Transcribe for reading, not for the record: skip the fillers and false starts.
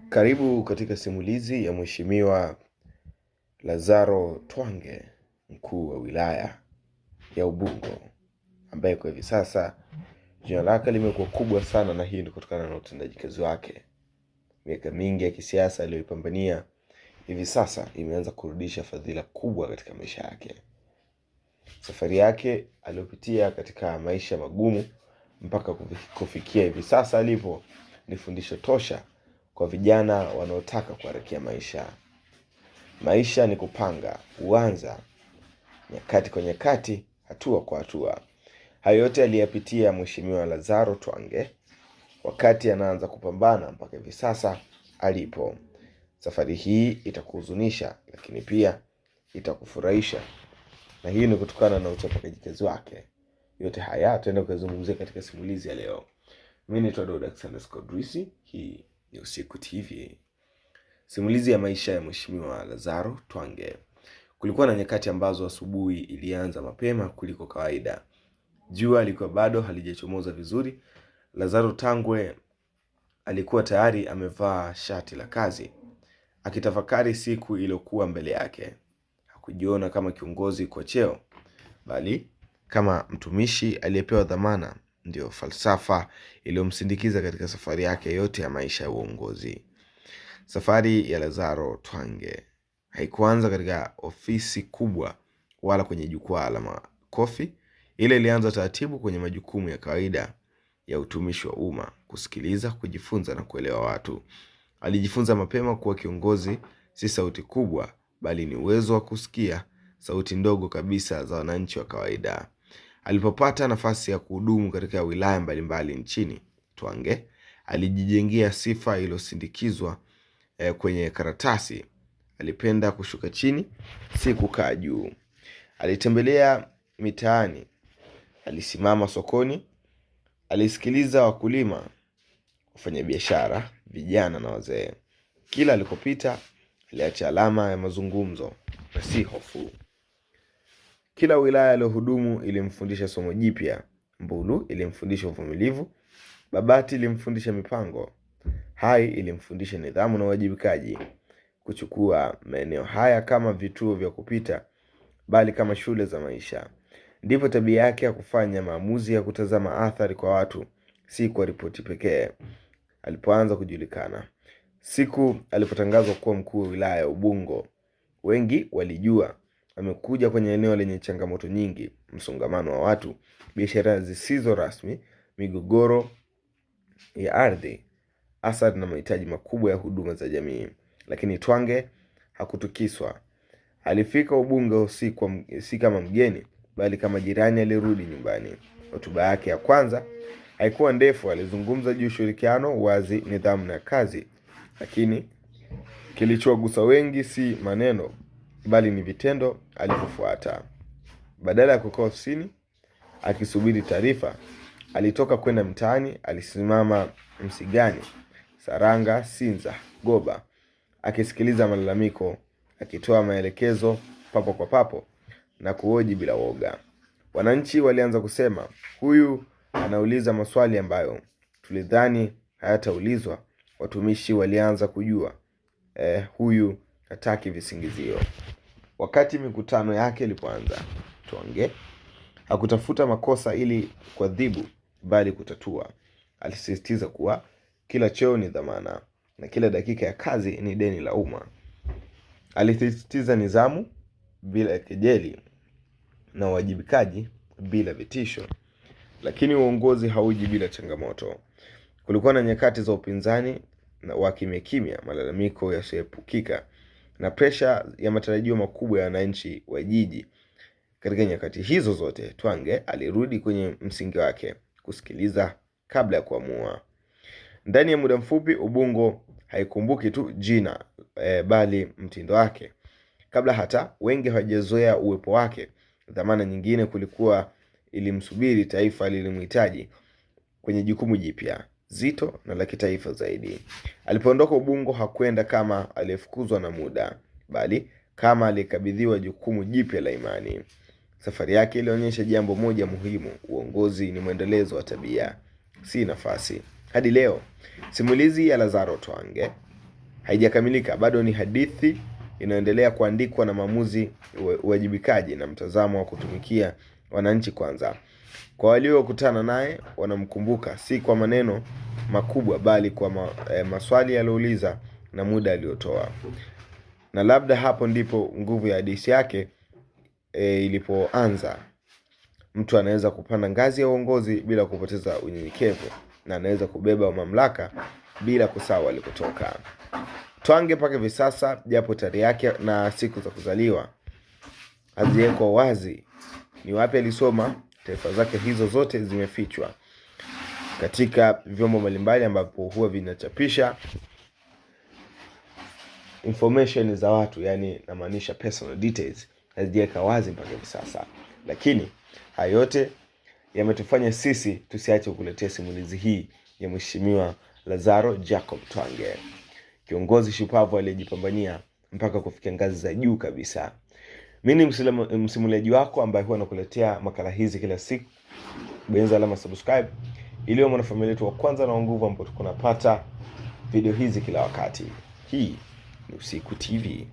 Karibu katika simulizi ya Mheshimiwa Lazaro Twange, mkuu wa wilaya ya Ubungo, ambaye kwa hivi sasa jina lake limekuwa kubwa sana, na hii ni kutokana na utendaji kazi wake. Miaka mingi ya kisiasa aliyoipambania hivi sasa imeanza kurudisha fadhila kubwa katika maisha yake. Safari yake aliyopitia katika maisha magumu mpaka kufikia hivi sasa alipo ni fundisho tosha kwa vijana wanaotaka kuharakia maisha. Maisha ni kupanga, huanza nyakati kwa nyakati, hatua kwa hatua. Hayo yote aliyapitia Mheshimiwa Lazaro Twange wakati anaanza kupambana mpaka hivi sasa alipo. Safari hii itakuhuzunisha, lakini pia itakufurahisha, na hii ni kutokana na uchapakaji kazi wake. Yote haya tutaenda kuzungumzia katika simulizi ya leo. Mimi ni Todd Alexander Scodrisi, hii ni Usiku TV. Simulizi ya maisha ya Mheshimiwa Lazaro Twange. Kulikuwa na nyakati ambazo asubuhi ilianza mapema kuliko kawaida. Jua lilikuwa bado halijachomoza vizuri. Lazaro Twange alikuwa tayari amevaa shati la kazi, akitafakari siku iliyokuwa mbele yake. Hakujiona kama kiongozi kwa cheo, bali kama mtumishi aliyepewa dhamana. Ndio falsafa iliyomsindikiza katika safari yake yote ya maisha ya uongozi. Safari ya Lazaro Twange haikuanza katika ofisi kubwa wala kwenye jukwaa la makofi. Ile ilianza taratibu kwenye majukumu ya kawaida ya utumishi wa umma: kusikiliza, kujifunza na kuelewa watu. Alijifunza mapema kuwa kiongozi si sauti kubwa, bali ni uwezo wa kusikia sauti ndogo kabisa za wananchi wa kawaida. Alipopata nafasi ya kuhudumu katika wilaya mbalimbali nchini, Twange alijijengea sifa iliyosindikizwa kwenye karatasi. Alipenda kushuka chini, si kukaa juu. Alitembelea mitaani, alisimama sokoni, alisikiliza wakulima, wafanyabiashara, vijana na wazee. Kila alikopita aliacha alama ya mazungumzo na si hofu. Kila wilaya aliyohudumu ilimfundisha somo jipya. Mbulu ilimfundisha uvumilivu, Babati ilimfundisha mipango, Hai ilimfundisha nidhamu na uwajibikaji. Kuchukua maeneo haya kama vituo vya kupita, bali kama shule za maisha. Ndipo tabia yake ya kufanya maamuzi ya kutazama athari kwa watu, si kwa ripoti pekee. Alipoanza kujulikana, siku alipotangazwa kuwa mkuu wa wilaya ya Ubungo, wengi walijua amekuja kwenye eneo lenye changamoto nyingi: msongamano wa watu, biashara zisizo rasmi, migogoro ya ardhi, athari na mahitaji makubwa ya huduma za jamii. Lakini Twange hakutukiswa. Alifika Ubungo si kama mgeni, bali kama jirani alirudi nyumbani. Hotuba yake ya kwanza haikuwa ndefu. Alizungumza juu ushirikiano, wazi, nidhamu na kazi. Lakini kilichowagusa wengi si maneno, bali ni vitendo alivyofuata. Badala ya kukaa ofisini akisubiri taarifa, alitoka kwenda mtaani. Alisimama Msigani, Saranga, Sinza, Goba, akisikiliza malalamiko, akitoa maelekezo papo kwa papo na kuhoji bila woga. Wananchi walianza kusema, huyu anauliza maswali ambayo tulidhani hayataulizwa. Watumishi walianza kujua, huyu hataki visingizio. Wakati mikutano yake ilipoanza, Twange hakutafuta makosa ili kuadhibu, bali kutatua. Alisisitiza kuwa kila cheo ni dhamana na kila dakika ya kazi ni deni la umma. Alisisitiza nidhamu bila kejeli na uwajibikaji bila vitisho. Lakini uongozi hauji bila changamoto. Kulikuwa na nyakati za upinzani na wa kimya kimya, malalamiko yasiyoepukika na presha ya matarajio makubwa ya wananchi wa jiji. Katika nyakati hizo zote, Twange alirudi kwenye msingi wake: kusikiliza kabla ya kuamua. Ndani ya muda mfupi, Ubungo haikumbuki tu jina, bali mtindo wake. Kabla hata wengi hawajazoea uwepo wake, dhamana nyingine kulikuwa ilimsubiri. Taifa lilimhitaji kwenye jukumu jipya, zito na la kitaifa zaidi. Alipoondoka Ubungo hakwenda kama aliyefukuzwa na muda, bali kama aliyekabidhiwa jukumu jipya la imani. Safari yake ilionyesha jambo moja muhimu: uongozi ni mwendelezo wa tabia, si nafasi. Hadi leo, simulizi ya Lazaro Twange haijakamilika, bado ni hadithi inaendelea kuandikwa na maamuzi, uwajibikaji na mtazamo wa kutumikia wananchi kwanza. Kwa waliokutana naye wanamkumbuka si kwa maneno makubwa bali kwa maswali aliouliza na muda aliotoa. Na labda hapo ndipo nguvu ya hadithi yake ilipoanza. Mtu anaweza kupanda ngazi ya uongozi bila kupoteza unyenyekevu, na anaweza kubeba mamlaka bila kusahau alikotoka. Twange mpaka hivi sasa, japo tarehe yake na siku za kuzaliwa haziwekwa wazi, ni wapi alisoma, taarifa zake hizo zote zimefichwa katika vyombo mbalimbali ambapo huwa vinachapisha information za watu, yani namaanisha personal details, hazijaweka wazi mpaka hivi sasa. Lakini hayo yote yametufanya sisi tusiache kukuletea simulizi hii ya Mheshimiwa Lazaro Jacob Twange, kiongozi shupavu aliyejipambania mpaka kufikia ngazi za juu kabisa. Mimi ni msimuliaji wako ambaye huwa nakuletea makala hizi kila siku. Bonyeza alama subscribe ili uwe mwanafamilia wetu wa kwanza na nguvu ambapo tunapata video hizi kila wakati. Hii ni Usiku TV.